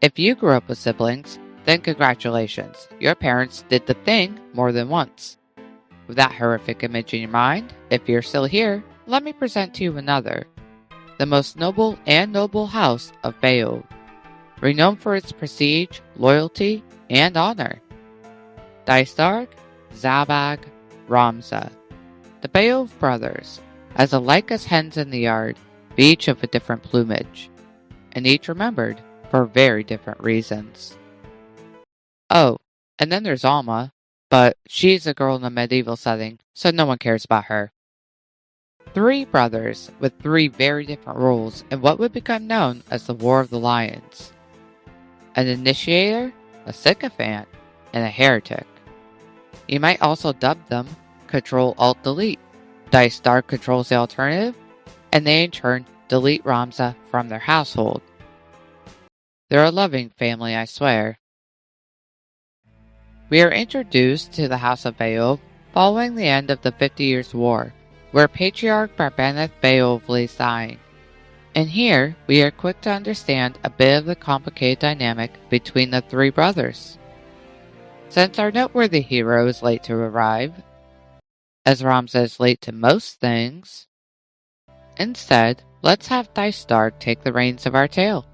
If you grew up with siblings, then congratulations, your parents did the thing more than once. With that horrific image in your mind, if you're still here, let me present to you another. The most noble and noble house of Beoulve, renowned for its prestige, loyalty, and honor. Dycedarg, Zalbag, Ramza, the Beoulve brothers, as alike as hens in the yard, each of a different plumage, and each remembered for very different reasons. Oh, and then there's Alma, but she's a girl in a medieval setting, so no one cares about her. 3 brothers with 3 very different roles in what would become known as the War of the Lions. An initiator, a sycophant, and a heretic. You might also dub them Control-Alt-Delete. Dycedarg controls the alternative, and they in turn delete Ramza from their household. They're a loving family, I swear. We are introduced to the House of Beoulve following the end of the 50 Years' War, where Patriarch Ramza Beoulve lays dying. And here, we are quick to understand a bit of the complicated dynamic between the 3 brothers. Since our noteworthy hero is late to arrive, as Ramza is late to most things, instead, let's have Dycedarg take the reins of our tale.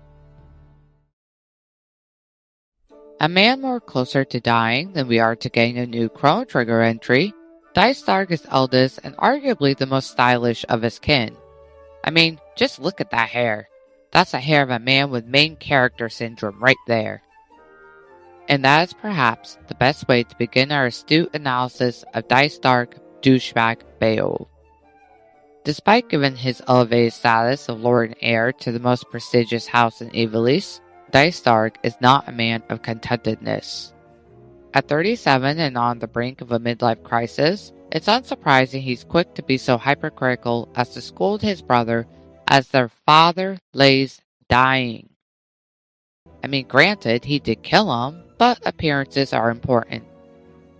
A man more closer to dying than we are to getting a new Chrono Trigger entry, Dycedarg is eldest and arguably the most stylish of his kin. I mean, just look at that hair. That's the hair of a man with main character syndrome right there. And that is perhaps the best way to begin our astute analysis of Dycedarg douchebag Beoulve. Despite giving his elevated status of lord and heir to the most prestigious house in Ivalice, Dycedarg is not a man of contentedness. At 37 and on the brink of a midlife crisis, it's unsurprising he's quick to be so hypercritical as to scold his brother as their father lays dying. I mean, granted, he did kill him, but appearances are important.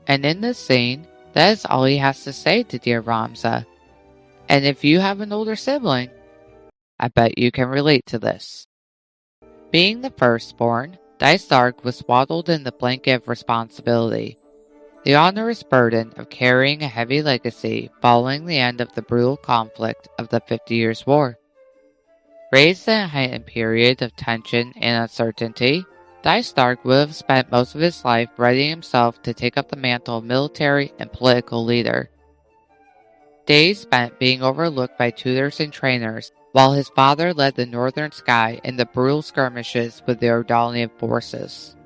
And in this scene, that is all he has to say to dear Ramza. And if you have an older sibling, I bet you can relate to this. Being the firstborn, Dycedarg was swaddled in the blanket of responsibility, the onerous burden of carrying a heavy legacy following the end of the brutal conflict of the 50 Years' War. Raised in a heightened period of tension and uncertainty, Dycedarg would have spent most of his life readying himself to take up the mantle of military and political leader. Days spent being overlooked by tutors and trainers, while his father led the Northern Sky in the brutal skirmishes with the Ordalian forces.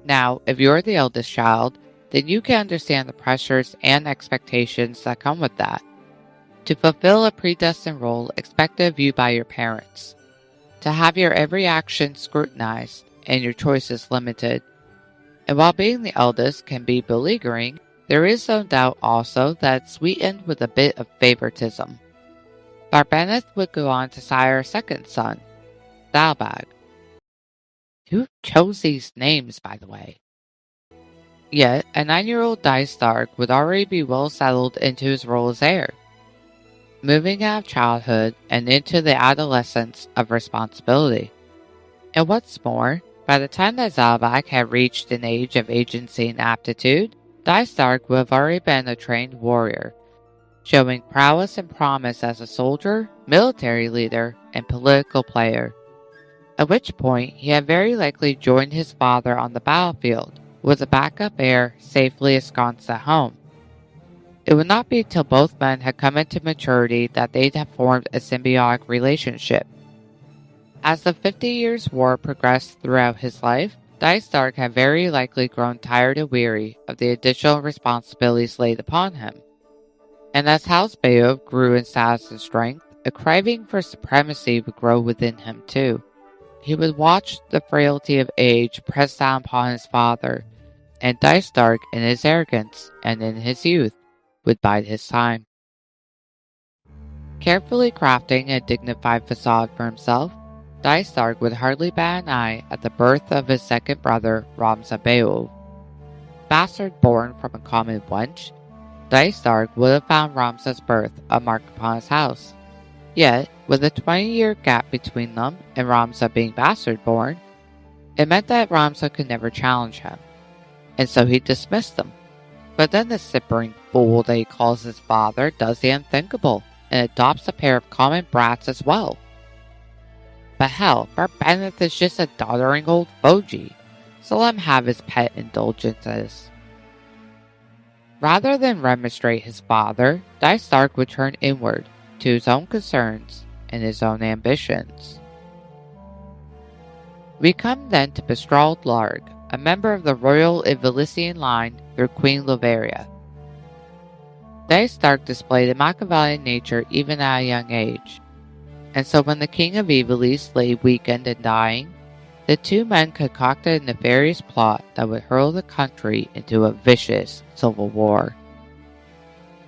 Now, if you're the eldest child, then you can understand the pressures and expectations that come with that. To fulfill a predestined role expected of you by your parents. To have your every action scrutinized and your choices limited. And while being the eldest can be beleaguering, there is no doubt also that it's sweetened with a bit of favoritism. Ramza would go on to sire a second son, Zalbag. Who chose these names, by the way? Yet, a 9-year-old Dycedarg would already be well settled into his role as heir, moving out of childhood and into the adolescence of responsibility. And what's more, by the time that Zalbag had reached an age of agency and aptitude, Dycedarg would have already been a trained warrior, showing prowess and promise as a soldier, military leader, and political player. At which point, he had very likely joined his father on the battlefield, with a backup heir safely ensconced at home. It would not be till both men had come into maturity that they'd have formed a symbiotic relationship. As the 50 Years' War progressed throughout his life, Dycedarg had very likely grown tired and weary of the additional responsibilities laid upon him. And as House Beoulve grew in status and strength, a craving for supremacy would grow within him too. He would watch the frailty of age press down upon his father, and Dycedarg in his arrogance and in his youth would bide his time. Carefully crafting a dignified facade for himself, Dycedarg would hardly bat an eye at the birth of his second brother, Ramza Beoulve. Bastard born from a common wench, Dycedarg would have found Ramza's birth a mark upon his house. Yet, with a 20-year gap between them and Ramza being bastard born, It meant that Ramza could never challenge him, and so he dismissed them. But then the simpering fool that he calls his father does the unthinkable and adopts a pair of common brats as well. But hell, Barbenneth is just a doddering old fogey, so let him have his pet indulgences. Rather than remonstrate his father, Dycedarg would turn inward to his own concerns and his own ambitions. We come then to bestralled Larg, a member of the royal Ivalisian line through Queen Lovaria. Dycedarg displayed a Machiavellian nature even at a young age, and so when the king of Ivalice lay weakened and dying, the two men concocted a nefarious plot that would hurl the country into a vicious civil war.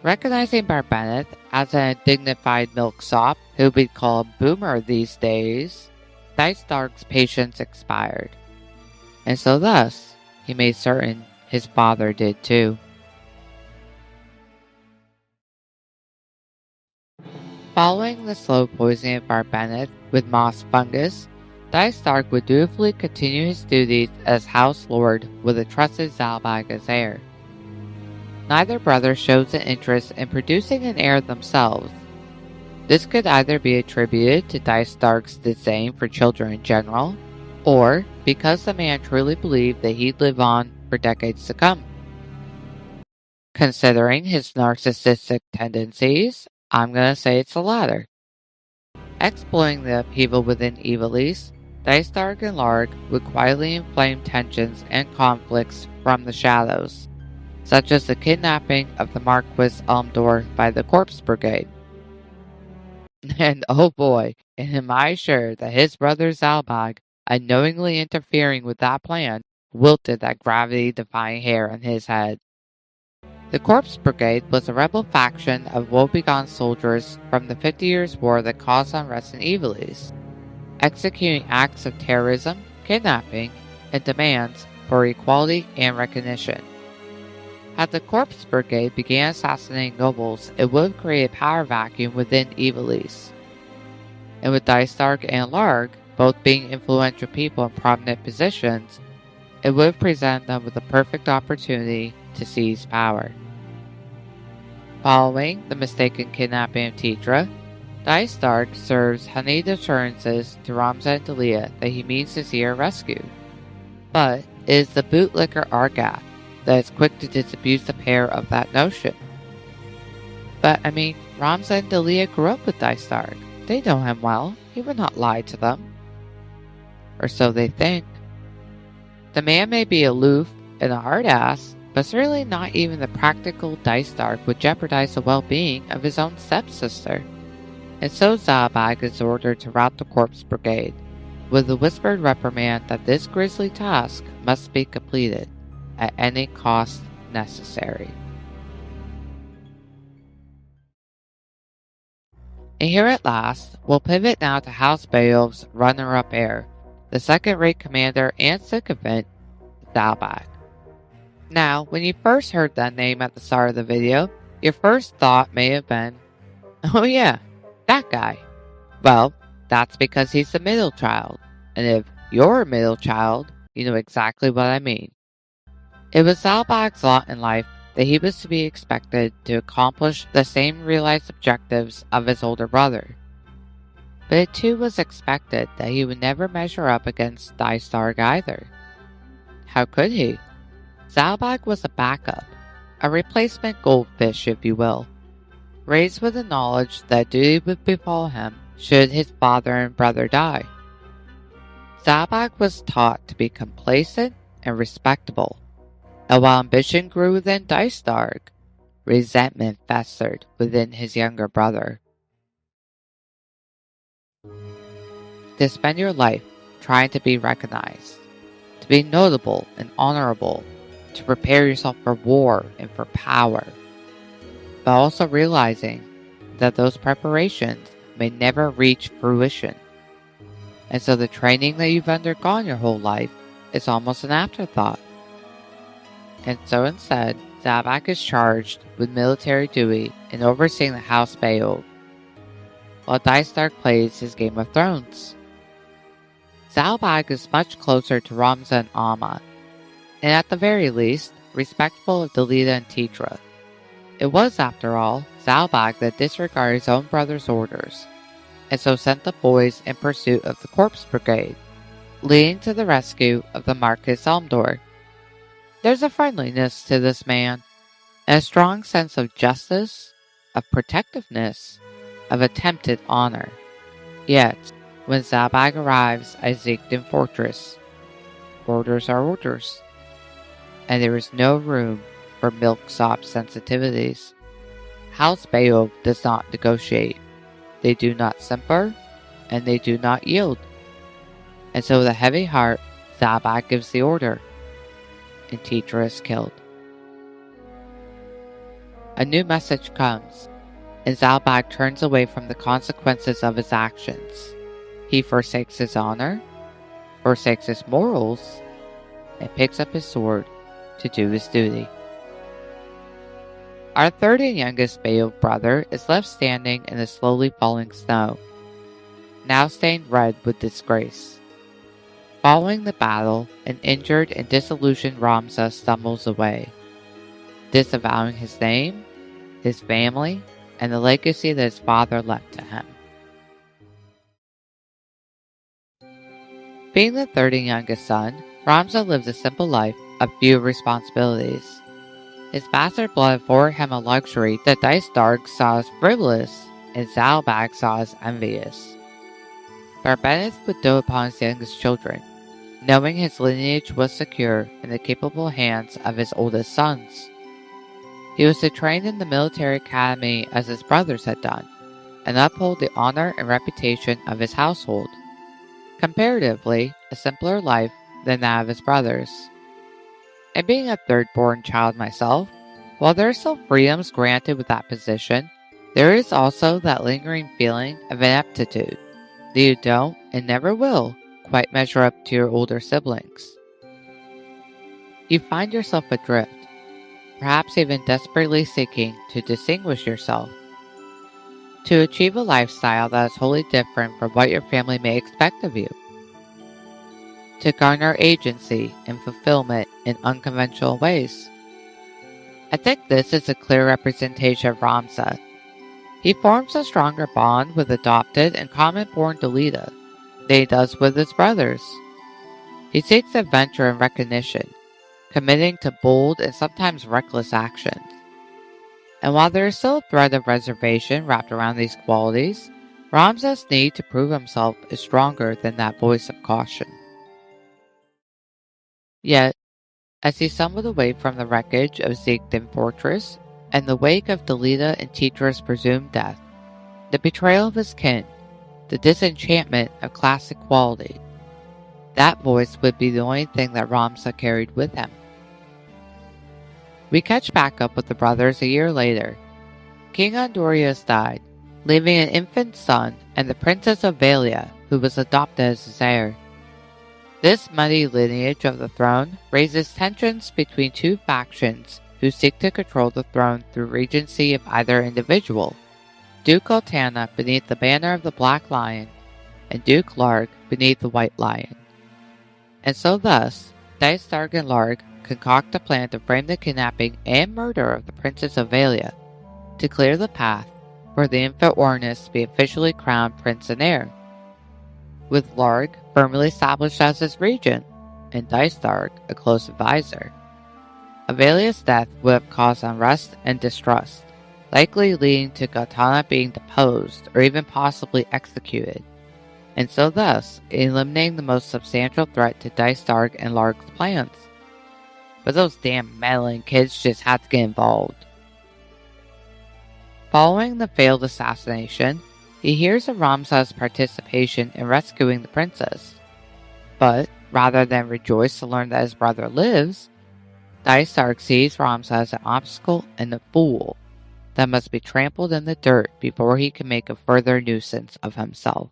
Recognizing Barbenneth as an undignified milksop who we'd call a boomer these days, Dycedarg's patience expired, and so thus he made certain his father did too. Following the slow poisoning of Barbenneth with moss fungus, Dycedarg would dutifully continue his duties as House Lord with a trusted Zalbag as heir. Neither brother shows an interest in producing an heir themselves. This could either be attributed to Dycedarg's disdain for children in general, or because the man truly believed that he'd live on for decades to come. Considering his narcissistic tendencies, I'm gonna say it's the latter. Exploiting the upheaval within Ivalice, Dycedarg and Larg would quietly inflame tensions and conflicts from the shadows, such as the kidnapping of the Marquis Elmdor by the Corpse Brigade. And oh boy, am I sure that his brother Zalbag, unknowingly interfering with that plan, wilted that gravity-defying hair on his head. The Corpse Brigade was a rebel faction of woebegone soldiers from the 50 Years' War that caused unrest in Ivalice, executing acts of terrorism, kidnapping, and demands for equality and recognition. Had the Corpse Brigade began assassinating nobles, it would have created a power vacuum within Ivalice. And with Dycedarg and Larg both being influential people in prominent positions, it would have presented them with the perfect opportunity to seize power. Following the mistaken kidnapping of Tidra, Dycedarg serves honeyed assurances to Ramza and Alma that he means to see her rescued. But it is the bootlicker Argath that is quick to disabuse the pair of that notion. But Ramza and Alma grew up with Dycedarg. They know him well. He would not lie to them. Or so they think. The man may be aloof and a hard ass, but certainly not even the practical Dycedarg would jeopardize the well-being of his own stepsister. And so Zalbag is ordered to rout the Corpse Brigade, with the whispered reprimand that this grisly task must be completed at any cost necessary. And here at last, we'll pivot now to House Beoulve's runner-up heir, the second-rate commander and sycophant, Zalbag. Now, when you first heard that name at the start of the video, your first thought may have been, oh yeah, that guy. Well, that's because he's the middle child, and if you're a middle child, you know exactly what I mean. It was Zalbag's lot in life that he was to be expected to accomplish the same realized objectives of his older brother. But it too was expected that he would never measure up against Dycedarg either. How could he? Zalbag was a backup, a replacement goldfish if you will, raised with the knowledge that duty would befall him should his father and brother die. Zalbag was taught to be complacent and respectable, and while ambition grew within Dycedarg, resentment festered within his younger brother. To spend your life trying to be recognized, to be notable and honorable, to prepare yourself for war and for power, but also realizing that those preparations may never reach fruition. And so the training that you've undergone your whole life is almost an afterthought. And so instead, Zalbag is charged with military duty in overseeing the House Beoulve, while Dycedarg plays his Game of Thrones. Zalbag is much closer to Ramza and Alma, and at the very least, respectful of Dalida and Tidra. It was, after all, Zalbag that disregarded his own brother's orders, and so sent the boys in pursuit of the corpse brigade, leading to the rescue of the Marquis Elmdor. There's a friendliness to this man, and a strong sense of justice, of protectiveness, of attempted honor. Yet, when Zalbag arrives at Ziegden Fortress, orders are orders, and there is no room for milksop sensitivities. House Beoulve does not negotiate. They do not simper, and they do not yield. And so with a heavy heart, Zalbag gives the order, and Tidra is killed. A new message comes, and Zalbag turns away from the consequences of his actions. He forsakes his honor, forsakes his morals, and picks up his sword to do his duty. Our third and youngest Beoulve brother is left standing in the slowly falling snow, now stained red with disgrace. Following the battle, an injured and disillusioned Ramza stumbles away, disavowing his name, his family, and the legacy that his father left to him. Being the third and youngest son, Ramza lived a simple life of few responsibilities. His bastard blood afforded him a luxury that Dycedarg saw as frivolous and Zalbag saw as envious. Barbenneth would dote upon his youngest children, knowing his lineage was secure in the capable hands of his oldest sons. He was to train in the military academy as his brothers had done, and uphold the honor and reputation of his household. Comparatively, a simpler life than that of his brothers. And being a third-born child myself, while there are still freedoms granted with that position, there is also that lingering feeling of ineptitude that you don't, and never will, quite measure up to your older siblings. You find yourself adrift, perhaps even desperately seeking to distinguish yourself, to achieve a lifestyle that is wholly different from what your family may expect of you, to garner agency and fulfillment in unconventional ways. I think this is a clear representation of Ramza. He forms a stronger bond with adopted and common-born Dalida than he does with his brothers. He seeks adventure and recognition, committing to bold and sometimes reckless actions. And while there is still a thread of reservation wrapped around these qualities, Ramza's need to prove himself is stronger than that voice of caution. Yet, as he stumbled away from the wreckage of Ziegden Fortress and the wake of Dalida and Tidra's presumed death, the betrayal of his kin, the disenchantment of classic quality, that voice would be the only thing that Ramza carried with him. We catch back up with the brothers a year later. King Andorius died, leaving an infant son and the Princess of Valia, who was adopted as his heir. This muddy lineage of the throne raises tensions between two factions who seek to control the throne through regency of either individual, Duke Altana beneath the banner of the Black Lion, and Duke Larg beneath the White Lion. And so thus, Dycedarg and Larg concoct a plan to frame the kidnapping and murder of the Princess of Valia, to clear the path for the infant Ornus to be officially crowned prince and heir, with Larg firmly established as his regent, and Dycedarg a close advisor. Avalia's death would have caused unrest and distrust, likely leading to Gautana being deposed or even possibly executed, and so thus eliminating the most substantial threat to Dycedarg and Larg's plans. But those damn meddling kids just had to get involved. Following the failed assassination, he hears of Ramza's participation in rescuing the princess. But, rather than rejoice to learn that his brother lives, Dycedarg sees Ramza as an obstacle and a fool that must be trampled in the dirt before he can make a further nuisance of himself.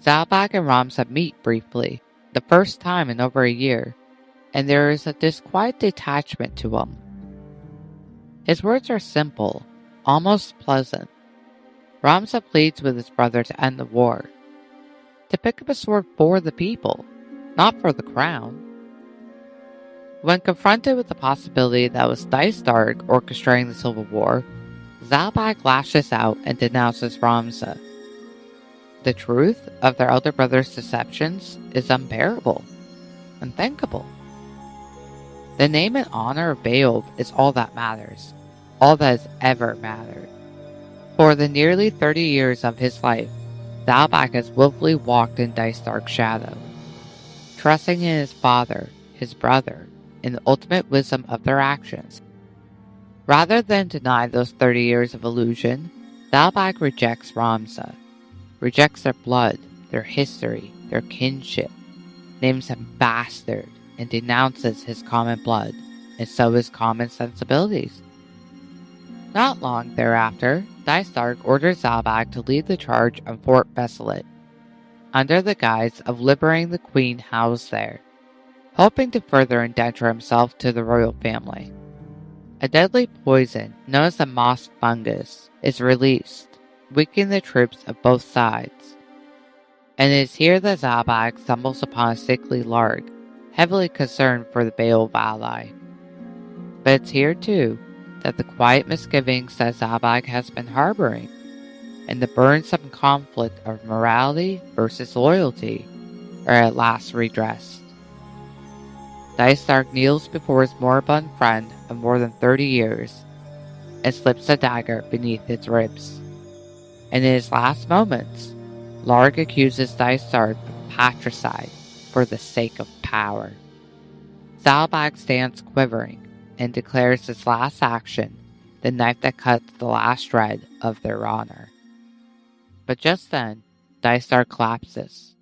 Zalbag and Ramza meet briefly, the first time in over a year, and there is a disquiet detachment to him. His words are simple, almost pleasant. Ramza pleads with his brother to end the war, to pick up a sword for the people, not for the crown. When confronted with the possibility that it was Dycedarg orchestrating the civil war, Zalbag lashes out and denounces Ramza. The truth of their elder brother's deceptions is unbearable, unthinkable. The name and honor of Beoulve is all that matters, all that has ever mattered. For the nearly 30 years of his life, Zalbag has willfully walked in Dycedarg's shadow, trusting in his father, his brother, in the ultimate wisdom of their actions. Rather than deny those 30 years of illusion, Zalbag rejects Ramza, rejects their blood, their history, their kinship, names him bastard, and denounces his common blood, and so his common sensibilities. Not long thereafter, Dycedarg orders Zalbag to lead the charge on Fort Beselit, under the guise of liberating the queen housed there, hoping to further endanger himself to the royal family. A deadly poison, known as the moss fungus, is released, weakening the troops of both sides. And it is here that Zalbag stumbles upon a sickly Larg, heavily concerned for the Beoulve ally. But it's here too that the quiet misgivings that Zalbag has been harboring, and the burdensome conflict of morality versus loyalty, are at last redressed. Dycedarg kneels before his moribund friend of more than 30 years, and slips a dagger beneath his ribs. And in his last moments, Larg accuses Dycedarg of patricide for the sake of power. Zalbag stands quivering, and declares his last action the knife that cuts the last shred of their honor. But just then, Dycedarg collapses.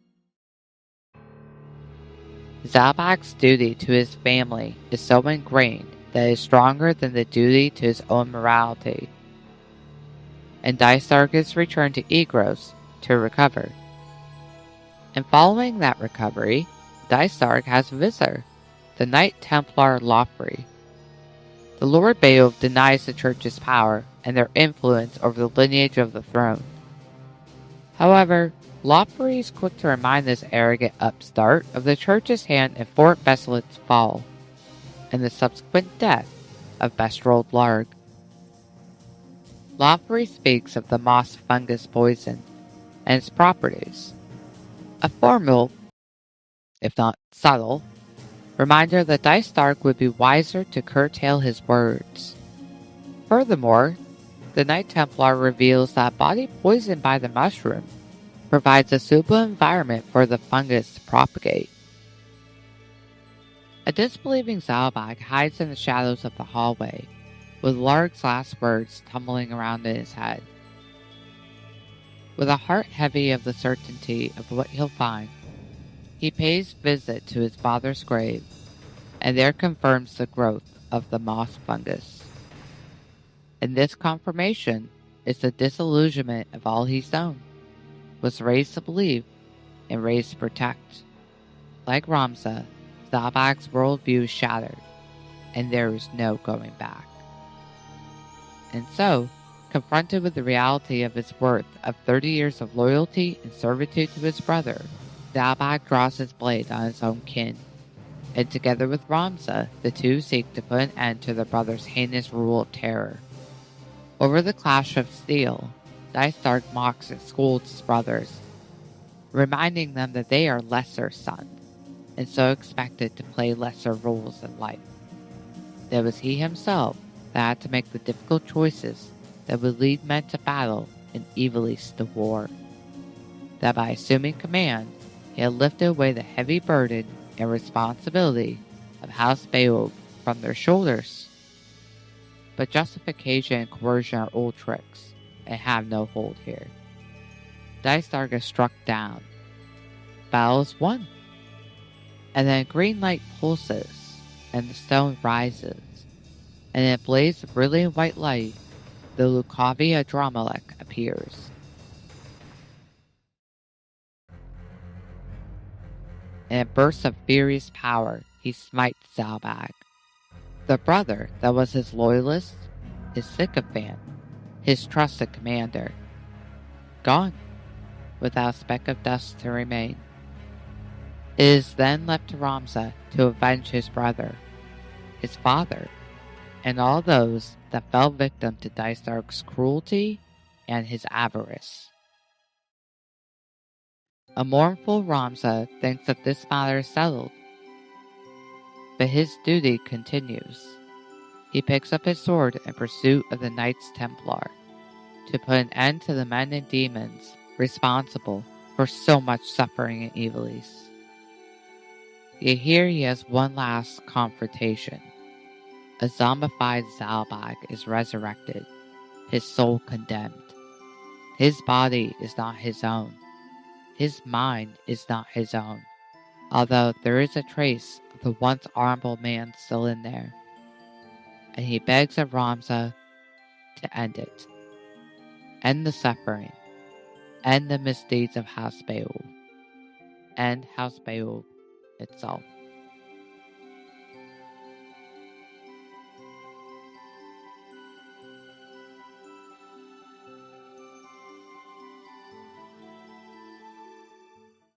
Zalbag's duty to his family is so ingrained that it is stronger than the duty to his own morality, and Dycedarg is returned to Egros to recover. And following that recovery, Dycedarg has a visitor, the Knight Templar Lothbrok. The Lord Beoulve denies the church's power and their influence over the lineage of the throne. However, Lothbrok is quick to remind this arrogant upstart of the church's hand in Fort Beselit's fall, and the subsequent death of Bestrold Larg. Lothbrok speaks of the moss fungus poison and its properties, a formal, if not subtle, reminder that Dycedarg would be wiser to curtail his words. Furthermore, the Knight Templar reveals that body poisoned by the mushroom provides a suitable environment for the fungus to propagate. A disbelieving Zalbag hides in the shadows of the hallway, with Larg's last words tumbling around in his head. With a heart heavy of the certainty of what he'll find, he pays visit to his father's grave, and there confirms the growth of the moss fungus. And this confirmation is the disillusionment of all he's known, was raised to believe, and raised to protect. Like Ramza, Zalbag's worldview is shattered, and there is no going back. And so, confronted with the reality of his worth of 30 years of loyalty and servitude to his brother, Zalbag draws his blade on his own kin, and together with Ramza, the two seek to put an end to their brother's heinous rule of terror. Over the clash of steel, Dycedarg mocks and scolds his brothers, reminding them that they are lesser sons, and so expected to play lesser roles in life. That it was he himself that had to make the difficult choices that would lead men to battle and evil east to war. That by assuming command, he had lifted away the heavy burden and responsibility of House Beoulve from their shoulders. But justification and coercion are old tricks, and have no hold here. Dycedarg is struck down. Battle is won. And then a green light pulses, and the stone rises, and in a blaze of brilliant white light, the Lucavi Adramelech appears. In a burst of furious power, he smites Zalbag, the brother that was his loyalist, his sycophant, his trusted commander. gone, without a speck of dust to remain. It is then left to Ramza to avenge his brother, his father, and all those that fell victim to Dycedarg's cruelty and his avarice. A mournful Ramza thinks that this matter is settled, but his duty continues. He picks up his sword in pursuit of the Knights Templar to put an end to the men and demons responsible for so much suffering and evilness. Yet here he has one last confrontation. A zombified Zalbag is resurrected, his soul condemned. His body is not his own. His mind is not his own, although there is a trace of the once honorable man still in there. And he begs of Ramza to end it. End the suffering. End the misdeeds of House Beoulve. End House Beoulve itself.